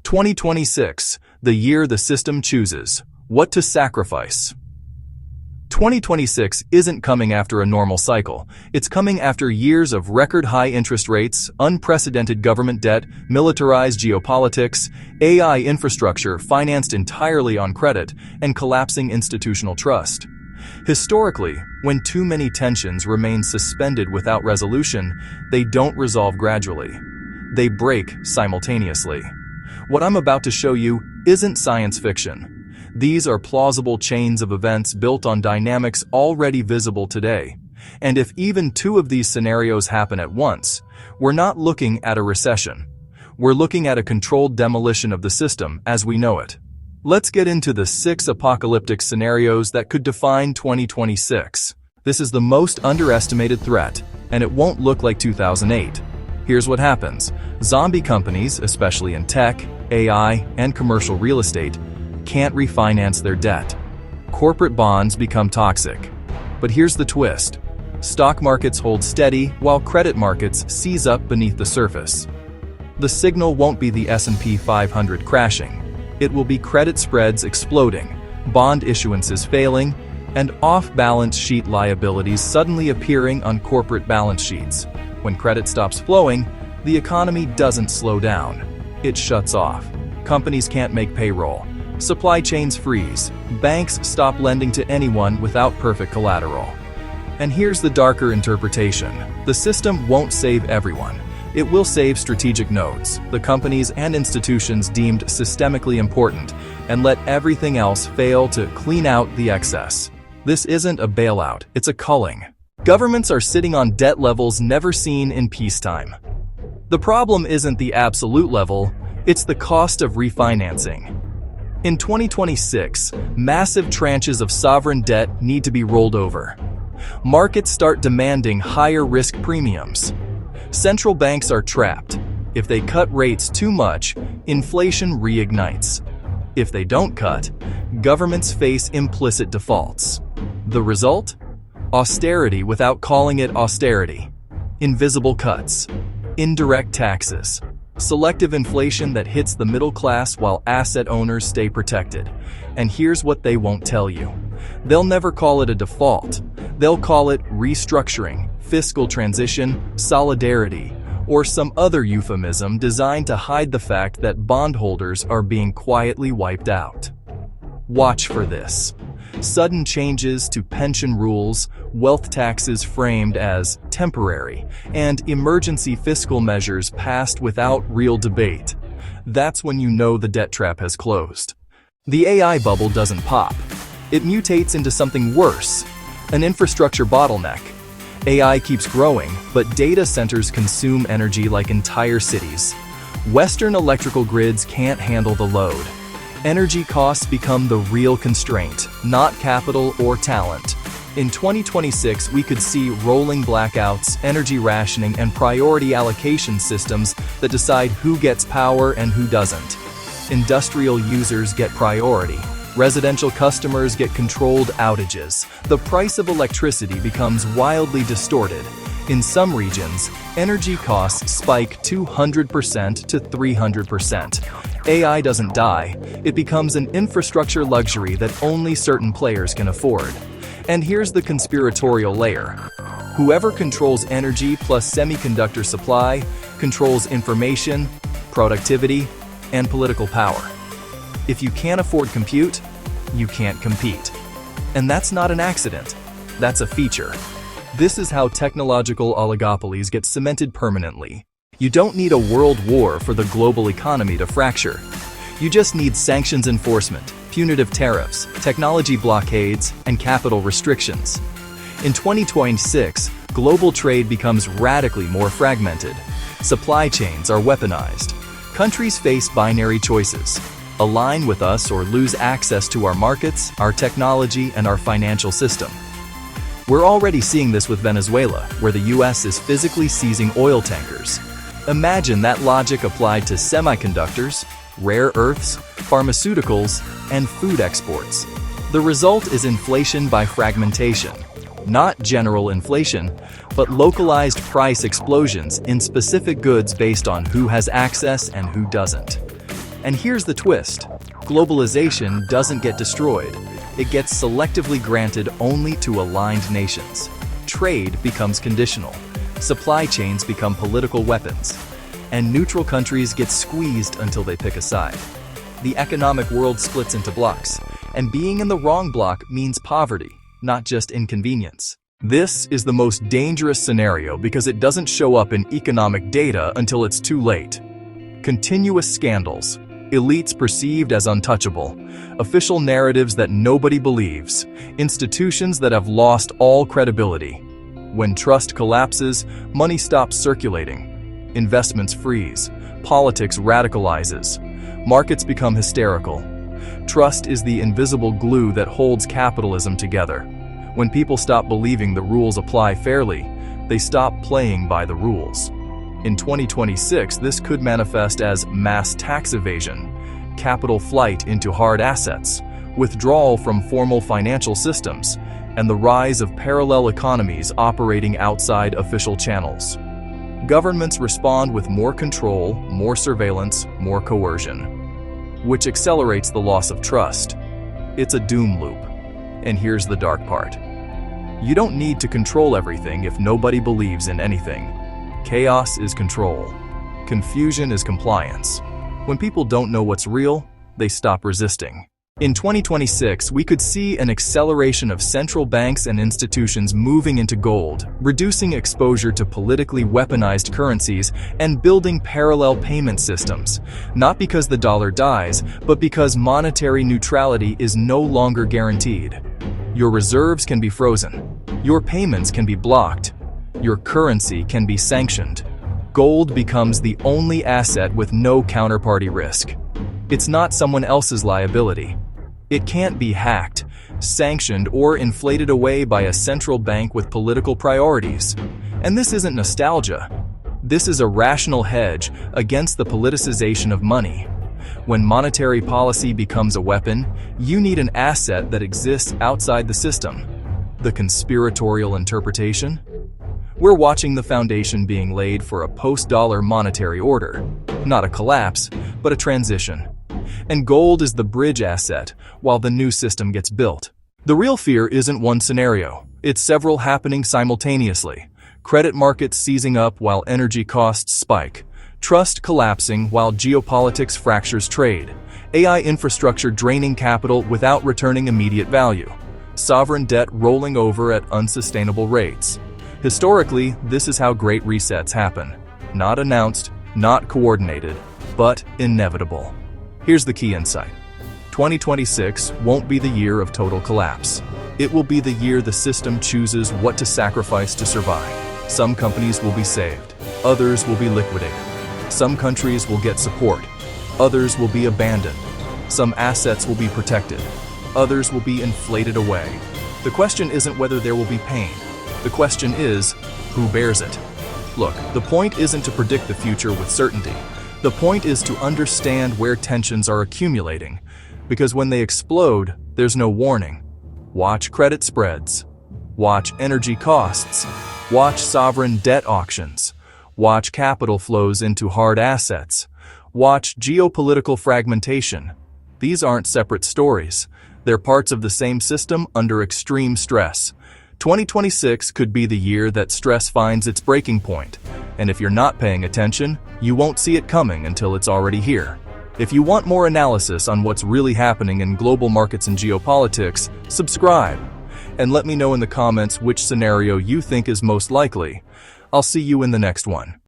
2026, the year the system chooses what to sacrifice. 2026 isn't coming after a normal cycle. It's coming after years of record-high interest rates, unprecedented government debt, militarized geopolitics, AI infrastructure financed entirely on credit, and collapsing institutional trust. Historically, when too many tensions remain suspended without resolution, they don't resolve gradually. They break simultaneously. What I'm about to show you isn't science fiction. These are plausible chains of events built on dynamics already visible today. And if even two of these scenarios happen at once, we're not looking at a recession. We're looking at a controlled demolition of the system as we know it. Let's get into the 6 apocalyptic scenarios that could define 2026. This is the most underestimated threat, and it won't look like 2008. Here's what happens. Zombie companies, especially in tech, AI, and commercial real estate, can't refinance their debt. Corporate bonds become toxic. But here's the twist. Stock markets hold steady while credit markets seize up beneath the surface. The signal won't be the S&P 500 crashing. It will be credit spreads exploding, bond issuances failing, and off-balance sheet liabilities suddenly appearing on corporate balance sheets. When credit stops flowing, the economy doesn't slow down. It shuts off. Companies can't make payroll. Supply chains freeze. Banks stop lending to anyone without perfect collateral. And here's the darker interpretation. The system won't save everyone. It will save strategic nodes, the companies and institutions deemed systemically important, and let everything else fail to clean out the excess. This isn't a bailout, it's a culling. Governments are sitting on debt levels never seen in peacetime. The problem isn't the absolute level, it's the cost of refinancing. In 2026, massive tranches of sovereign debt need to be rolled over. Markets start demanding higher risk premiums. Central banks are trapped. If they cut rates too much, inflation reignites. If they don't cut, governments face implicit defaults. The result? Austerity without calling it austerity. Invisible cuts. Indirect taxes. Selective inflation that hits the middle class while asset owners stay protected. And here's what they won't tell you. They'll never call it a default. They'll call it restructuring, fiscal transition, solidarity, or some other euphemism designed to hide the fact that bondholders are being quietly wiped out. Watch for this. Sudden changes to pension rules, wealth taxes framed as temporary, and emergency fiscal measures passed without real debate. That's when you know the debt trap has closed. The AI bubble doesn't pop. It mutates into something worse, an infrastructure bottleneck. AI keeps growing, but data centers consume energy like entire cities. Western electrical grids can't handle the load. Energy costs become the real constraint, not capital or talent. In 2026, we could see rolling blackouts, energy rationing, and priority allocation systems that decide who gets power and who doesn't. Industrial users get priority. Residential customers get controlled outages. The price of electricity becomes wildly distorted. In some regions, energy costs spike 200% to 300%. AI doesn't die. It becomes an infrastructure luxury that only certain players can afford. And here's the conspiratorial layer. Whoever controls energy plus semiconductor supply controls information, productivity, and political power. If you can't afford compute, you can't compete. And that's not an accident. That's a feature. This is how technological oligopolies get cemented permanently. You don't need a world war for the global economy to fracture. You just need sanctions enforcement, punitive tariffs, technology blockades, and capital restrictions. In 2026, global trade becomes radically more fragmented. Supply chains are weaponized. Countries face binary choices: align with us or lose access to our markets, our technology, and our financial system. We're already seeing this with Venezuela, where the US is physically seizing oil tankers. Imagine that logic applied to semiconductors, rare earths, pharmaceuticals, and food exports. The result is inflation by fragmentation. Not general inflation, but localized price explosions in specific goods based on who has access and who doesn't. And here's the twist. Globalization doesn't get destroyed. It gets selectively granted only to aligned nations. Trade becomes conditional. Supply chains become political weapons. And neutral countries get squeezed until they pick a side. The economic world splits into blocks, and being in the wrong block means poverty, not just inconvenience. This is the most dangerous scenario because it doesn't show up in economic data until it's too late. Continuous scandals, elites perceived as untouchable, official narratives that nobody believes, institutions that have lost all credibility. When trust collapses, money stops circulating, investments freeze, politics radicalizes, markets become hysterical. Trust is the invisible glue that holds capitalism together. When people stop believing the rules apply fairly, they stop playing by the rules. In 2026, this could manifest as mass tax evasion, capital flight into hard assets, withdrawal from formal financial systems, and the rise of parallel economies operating outside official channels. Governments respond with more control, more surveillance, more coercion, which accelerates the loss of trust. It's a doom loop. And here's the dark part. You don't need to control everything if nobody believes in anything. Chaos is control. Confusion is compliance. When people don't know what's real, they stop resisting. In 2026, we could see an acceleration of central banks and institutions moving into gold, reducing exposure to politically weaponized currencies, and building parallel payment systems. Not because the dollar dies, but because monetary neutrality is no longer guaranteed. Your reserves can be frozen. Your payments can be blocked. Your currency can be sanctioned. Gold becomes the only asset with no counterparty risk. It's not someone else's liability. It can't be hacked, sanctioned, or inflated away by a central bank with political priorities. And this isn't nostalgia. This is a rational hedge against the politicization of money. When monetary policy becomes a weapon, you need an asset that exists outside the system. The conspiratorial interpretation? We're watching the foundation being laid for a post-dollar monetary order. Not a collapse, but a transition. And gold is the bridge asset while the new system gets built. The real fear isn't one scenario. It's several happening simultaneously. Credit markets seizing up while energy costs spike. Trust collapsing while geopolitics fractures trade. AI infrastructure draining capital without returning immediate value. Sovereign debt rolling over at unsustainable rates. Historically, this is how great resets happen. Not announced, not coordinated, but inevitable. Here's the key insight. 2026 won't be the year of total collapse. It will be the year the system chooses what to sacrifice to survive. Some companies will be saved. Others will be liquidated. Some countries will get support. Others will be abandoned. Some assets will be protected. Others will be inflated away. The question isn't whether there will be pain. The question is, who bears it? Look, the point isn't to predict the future with certainty. The point is to understand where tensions are accumulating, because when they explode, there's no warning. Watch credit spreads. Watch energy costs. Watch sovereign debt auctions. Watch capital flows into hard assets. Watch geopolitical fragmentation. These aren't separate stories. They're parts of the same system under extreme stress. 2026 could be the year that stress finds its breaking point. And if you're not paying attention, you won't see it coming until it's already here. If you want more analysis on what's really happening in global markets and geopolitics, subscribe. And let me know in the comments which scenario you think is most likely. I'll see you in the next one.